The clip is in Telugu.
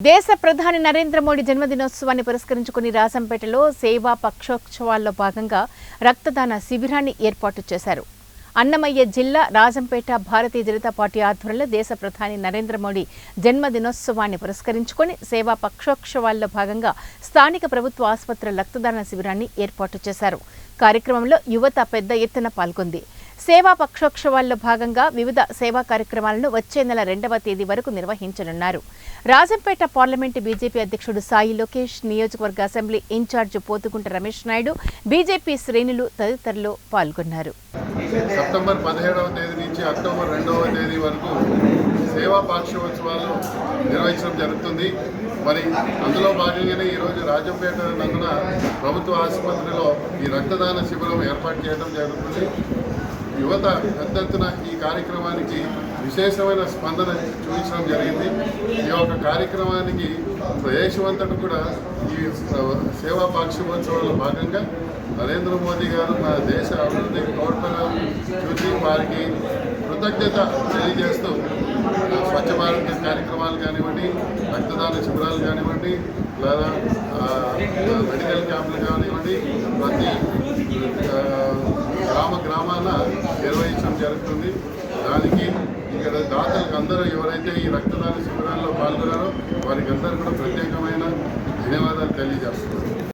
దేశ ప్రధాని నరేంద్ర మోడీ జన్మదినోత్సవాన్ని పురస్కరించుకుని రాజంపేటలో సేవా పక్షోత్సవాల్లో భాగంగా రక్తదాన శిబిరాన్ని ఏర్పాటు చేశారు. అన్నమయ్య జిల్లా రాజంపేట భారతీయ జనతా పార్టీ ఆధ్వర్యంలో దేశ ప్రధాని నరేంద్ర మోడీ జన్మదినోత్సవాన్ని పురస్కరించుకుని సేవా పక్షోత్సవాల్లో భాగంగా స్థానిక ప్రభుత్వ ఆసుపత్రి రక్తదాన శిబిరాన్ని ఏర్పాటు చేశారు. కార్యక్రమంలో యువత పెద్ద ఎత్తున పాల్గొంది. సేవా పక్షోత్సవాల్లో భాగంగా వివిధ సేవా కార్యక్రమాలను వచ్చే నెల 2వ తేదీ వరకు నిర్వహించనున్నారు. రాజంపేట పార్లమెంటు బీజేపీ అధ్యక్షుడు సాయి లోకేష్, నియోజకవర్గ assembly in-charge Potugunta Ramesh Naidu, BJP శ్రేణులు తదితరులు పాల్గొన్నారు. సెప్టెంబర్ 17వ తేదీ నుంచి అక్టోబర్ 2వ తేదీ వరకు సేవా పక్షోత్సవాలు నిర్వహించడం జరుగుతుంది. మరి అందులో భాగంగానే ఈరోజు రాజంపేట నందున ప్రభుత్వ ఆసుపత్రిలో ఈ రక్తదాన శిబిరం ఏర్పాటు చేయడం జరుగుతుంది. యువత పెద్ద ఎత్తున ఈ కార్యక్రమానికి విశేషమైన స్పందన చూపించడం జరిగింది. ఈ యొక్క కార్యక్రమానికి దేశమంతటా కూడా ఈ సేవా పక్షోత్సవాల్లో భాగంగా నరేంద్ర మోదీ గారు మన దేశ అభివృద్ధి తోడ్పడం చూసి వారికి కృతజ్ఞత తెలియజేస్తూ స్వచ్ఛ భారత్ కార్యక్రమాలు కానివ్వండి, రక్తదాన శిబిరాలు కానివ్వండి, లేదా మెడికల్ క్యాంపులు కానివ్వండి, ప్రతి గ్రామాన నిర్వహించడం జరుగుతుంది. దానికి ఇక్కడ దాతలకు అందరూ ఎవరైతే ఈ రక్తదాన శిబిరాల్లో పాల్గొన్నారో వారికి అందరూ కూడా ప్రత్యేకమైన ధన్యవాదాలు తెలియజేస్తున్నారు.